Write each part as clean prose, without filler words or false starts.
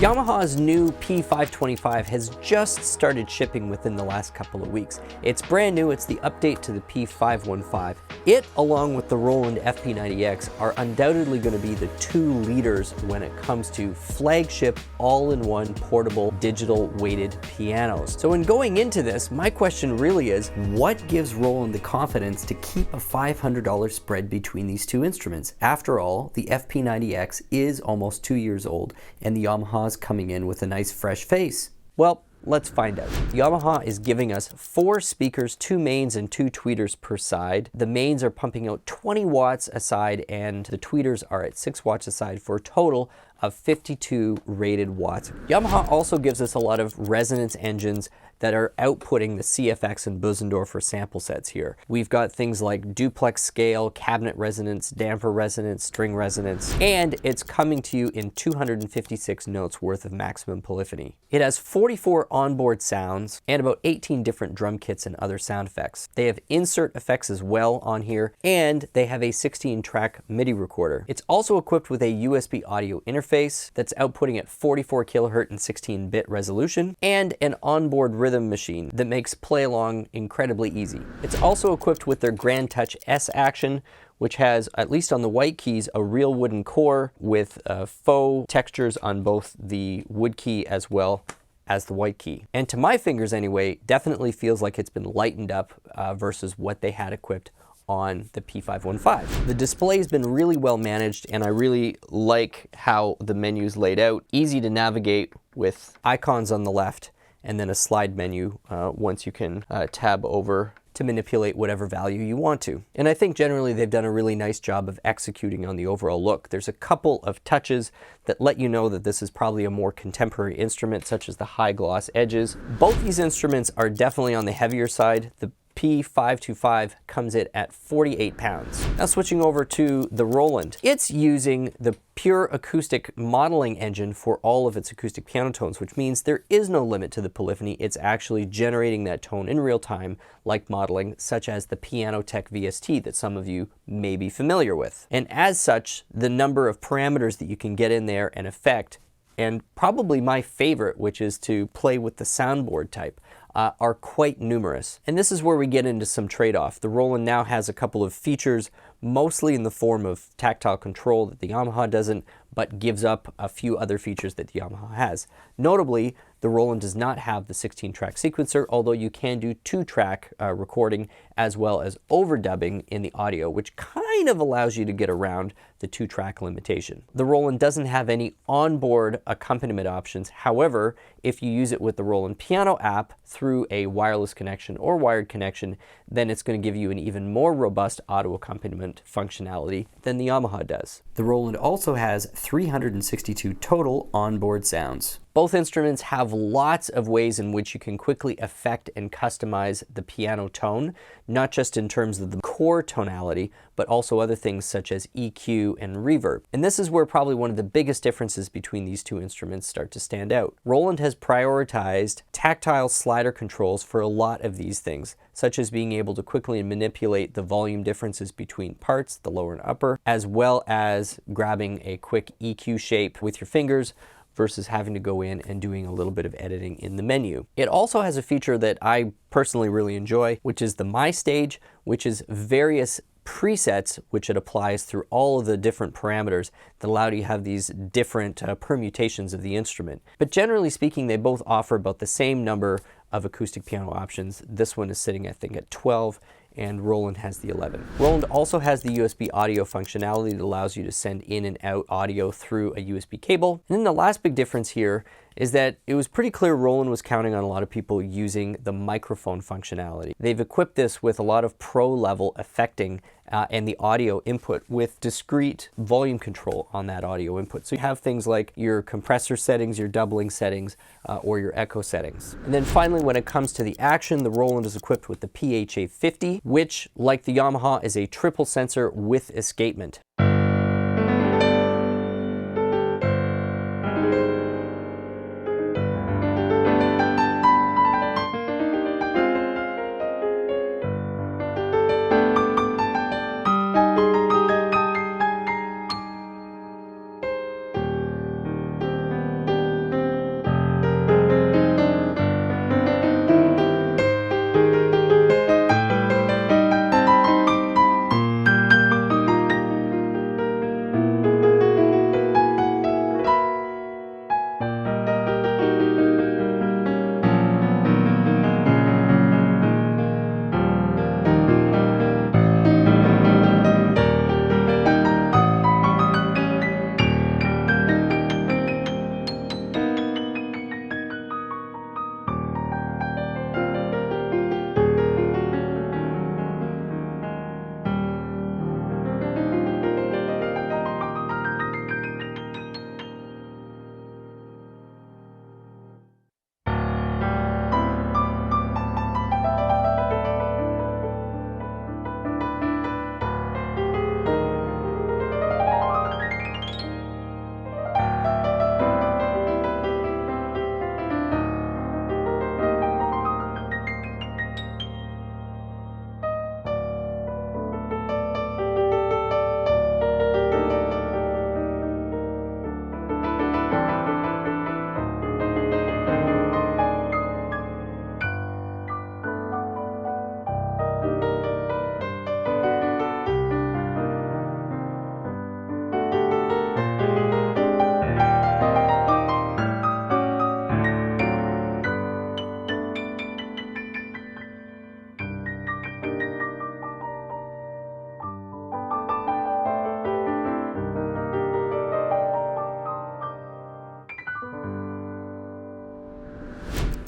Yamaha's new P525 has just started shipping within the last couple of weeks. It's brand new, it's the update to the P515. It, along with the Roland FP90X, are undoubtedly going to be the two leaders when it comes to flagship all-in-one portable digital weighted pianos. So in going into this, my question really is, what gives Roland the confidence to keep a $500 spread between these two instruments? After all, the FP90X is almost 2 years old, and the Yamaha coming in with a nice fresh face. Well, let's find out. Yamaha is giving us 4 speakers, 2 mains and 2 tweeters per side. The mains are pumping out 20 watts a side and the tweeters are at 6 watts a side for a total of 52 rated watts. Yamaha also gives us a lot of resonance engines that are outputting the CFX and Bösendorfer sample sets here. We've got things like duplex scale, cabinet resonance, damper resonance, string resonance, and it's coming to you in 256 notes worth of maximum polyphony. It has 44 onboard sounds and about 18 different drum kits and other sound effects. They have insert effects as well on here, and they have a 16-track MIDI recorder. It's also equipped with a USB audio interface that's outputting at 44 kilohertz and 16-bit resolution, and an onboard rhythm machine that makes play along incredibly easy. It's also equipped with their Grand Touch S action, which has, at least on the white keys, a real wooden core with faux textures on both the wood key as well as the white key. And to my fingers anyway, definitely feels like it's been lightened up versus what they had equipped on the P515. The display's been really well managed, and I really like how the menu's laid out. Easy to navigate with icons on the left and then a slide menu once you can tab over to manipulate whatever value you want to. And I think generally they've done a really nice job of executing on the overall look. There's a couple of touches that let you know that this is probably a more contemporary instrument, such as the high gloss edges. Both these instruments are definitely on the heavier side. The P525 comes in at 48 pounds. Now switching over to the Roland. It's using the pure acoustic modeling engine for all of its acoustic piano tones, which means there is no limit to the polyphony. It's actually generating that tone in real time, like modeling, such as the Pianotech VST that some of you may be familiar with. And as such, the number of parameters that you can get in there and affect, and probably my favorite, which is to play with the soundboard type, are quite numerous. And this is where we get into some trade-off. The Roland now has a couple of features, mostly in the form of tactile control that the Yamaha doesn't, but gives up a few other features that the Yamaha has. Notably, the Roland does not have the 16-track sequencer, although you can do 2-track recording as well as overdubbing in the audio, which kind of allows you to get around the 2-track limitation. The Roland doesn't have any onboard accompaniment options. However, if you use it with the Roland Piano app through a wireless connection or wired connection, then it's going to give you an even more robust auto accompaniment functionality than the Yamaha does. The Roland also has 362 total onboard sounds. Both instruments have lots of ways in which you can quickly affect and customize the piano tone, not just in terms of the core tonality, but also other things such as EQ and reverb. And this is where probably one of the biggest differences between these two instruments start to stand out. Roland has prioritized tactile slider controls for a lot of these things, such as being able to quickly manipulate the volume differences between parts, the lower and upper, as well as grabbing a quick EQ shape with your fingers, versus having to go in and doing a little bit of editing in the menu. It also has a feature that I personally really enjoy, which is the My Stage, which is various presets which it applies through all of the different parameters that allow you to have these different permutations of the instrument. But generally speaking, they both offer about the same number of acoustic piano options. This one is sitting, I think, at 12, and Roland has the 11. Roland also has the USB audio functionality that allows you to send in and out audio through a USB cable. And then the last big difference here is that it was pretty clear Roland was counting on a lot of people using the microphone functionality. They've equipped this with a lot of pro-level effecting and the audio input with discrete volume control on that audio input. So you have things like your compressor settings, your doubling settings, or your echo settings. And then finally, when it comes to the action, the Roland is equipped with the PHA50, which, like the Yamaha, is a triple sensor with escapement.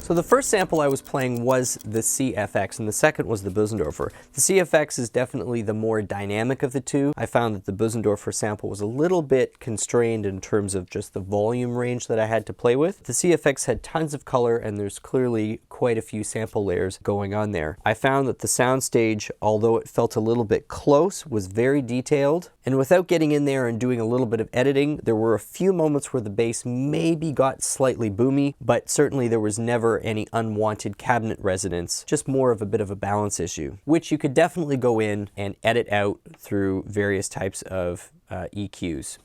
So the first sample I was playing was the CFX and the second was the Bösendorfer. The CFX is definitely the more dynamic of the two. I found that the Bösendorfer sample was a little bit constrained in terms of just the volume range that I had to play with. The CFX had tons of color and there's clearly quite a few sample layers going on there. I found that the soundstage, although it felt a little bit close, was very detailed. And without getting in there and doing a little bit of editing, there were a few moments where the bass maybe got slightly boomy, but certainly there was never any unwanted cabinet resonance, just more of a bit of a balance issue, which you could definitely go in and edit out through various types of EQs.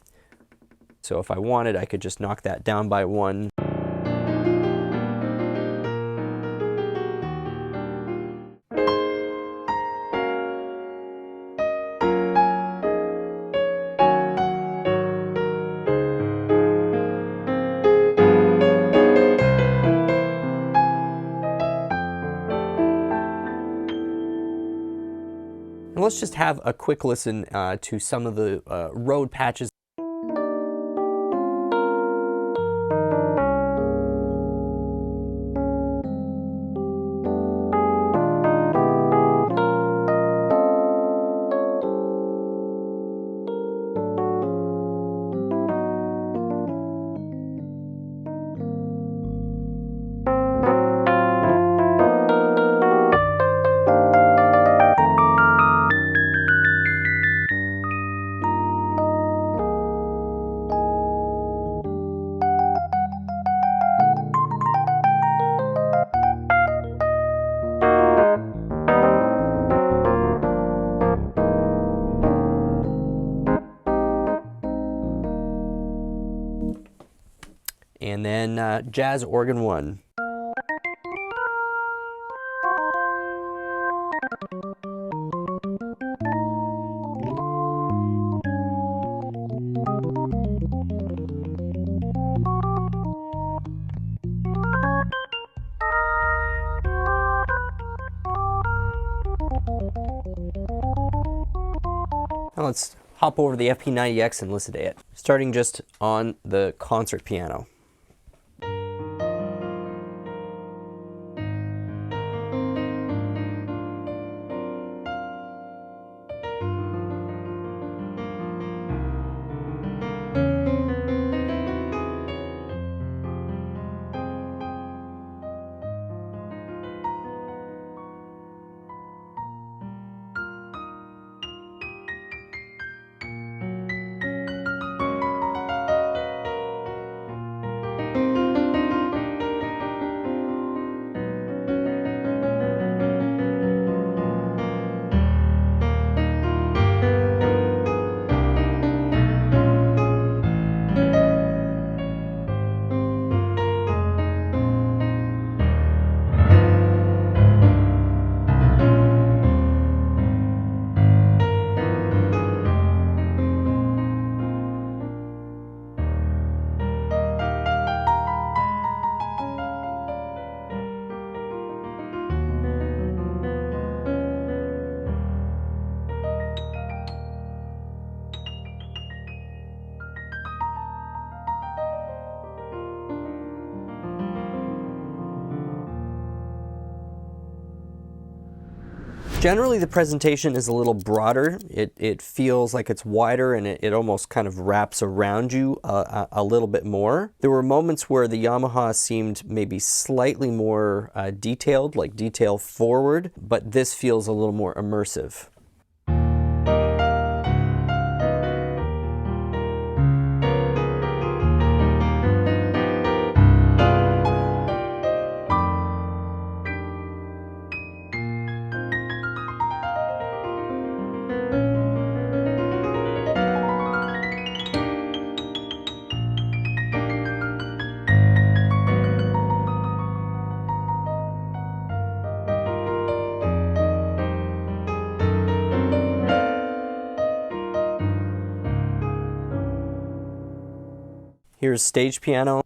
So if I wanted, I could just knock that down by 1. And let's just have a quick listen to some of the road patches. And then jazz organ 1. Now let's hop over to the FP90X and listen to it, starting just on the concert piano. Generally, the presentation is a little broader. It feels like it's wider and it almost kind of wraps around you a little bit more. There were moments where the Yamaha seemed maybe slightly more detailed, like detail forward, but this feels a little more immersive. Here's stage piano.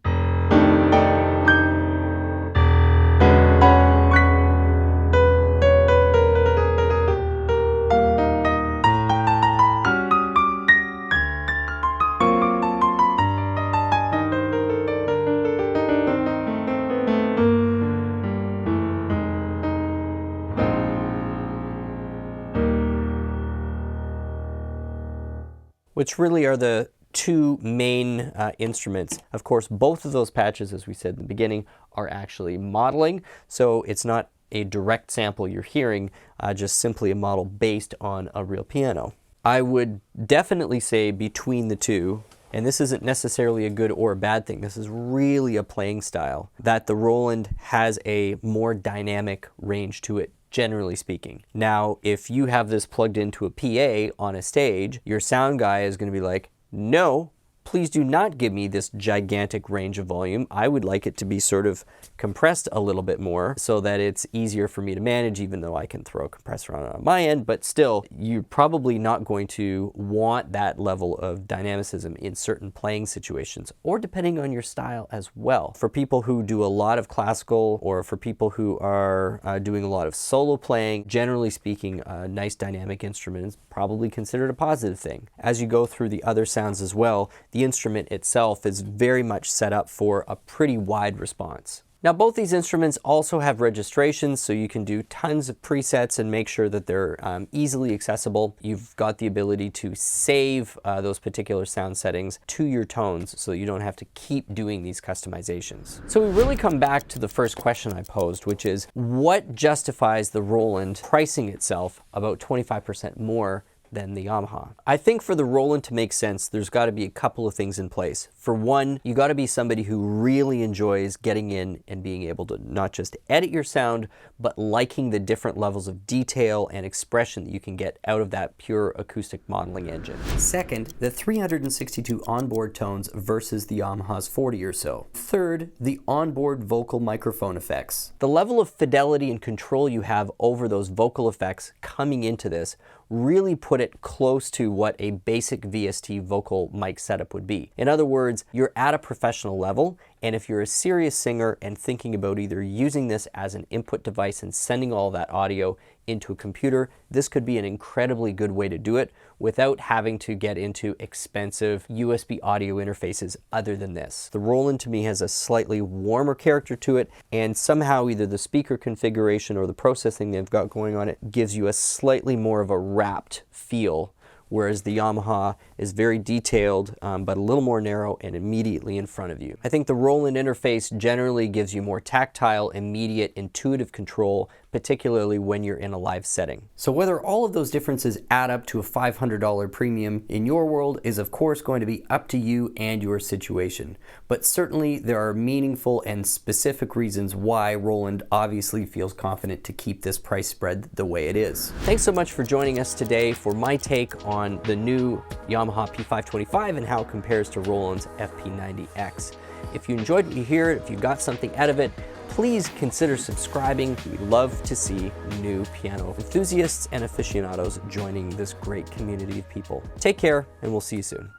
which really are the two main instruments. Of course, both of those patches, as we said in the beginning, are actually modeling, so it's not a direct sample you're hearing, just simply a model based on a real piano. I would definitely say between the two, and this isn't necessarily a good or a bad thing, this is really a playing style, that the Roland has a more dynamic range to it, generally speaking. Now, if you have this plugged into a PA on a stage, your sound guy is going to be like, no, please do not give me this gigantic range of volume. I would like it to be sort of compressed a little bit more so that it's easier for me to manage, even though I can throw a compressor on my end, but still, you're probably not going to want that level of dynamicism in certain playing situations, or depending on your style as well. For people who do a lot of classical, or for people who are doing a lot of solo playing, generally speaking, a nice dynamic instrument is probably considered a positive thing. As you go through the other sounds as well, the instrument itself is very much set up for a pretty wide response. Now, both these instruments also have registrations, so you can do tons of presets and make sure that they're easily accessible. You've got the ability to save those particular sound settings to your tones, so you don't have to keep doing these customizations. So we really come back to the first question I posed, which is what justifies the Roland pricing itself about 25% more than the Yamaha? I think for the Roland to make sense, there's got to be a couple of things in place. For one, you got to be somebody who really enjoys getting in and being able to not just edit your sound, but liking the different levels of detail and expression that you can get out of that pure acoustic modeling engine. Second, the 362 onboard tones versus the Yamaha's 40 or so. Third, the onboard vocal microphone effects. The level of fidelity and control you have over those vocal effects coming into this really put it close to what a basic VST vocal mic setup would be. In other words, you're at a professional level, and if you're a serious singer and thinking about either using this as an input device and sending all that audio into a computer, this could be an incredibly good way to do it without having to get into expensive USB audio interfaces other than this. The Roland to me has a slightly warmer character to it, and somehow either the speaker configuration or the processing they've got going on it gives you a slightly more of a wrapped feel, whereas the Yamaha is very detailed, but a little more narrow and immediately in front of you. I think the Roland interface generally gives you more tactile, immediate, intuitive control, particularly when you're in a live setting. So whether all of those differences add up to a $500 premium in your world is of course going to be up to you and your situation. But certainly there are meaningful and specific reasons why Roland obviously feels confident to keep this price spread the way it is. Thanks so much for joining us today for my take on the new Yamaha P525 and how it compares to Roland's FP90X. If you enjoyed what you hear, if you got something out of it, please consider subscribing. We love to see new piano enthusiasts and aficionados joining this great community of people. Take care, and we'll see you soon.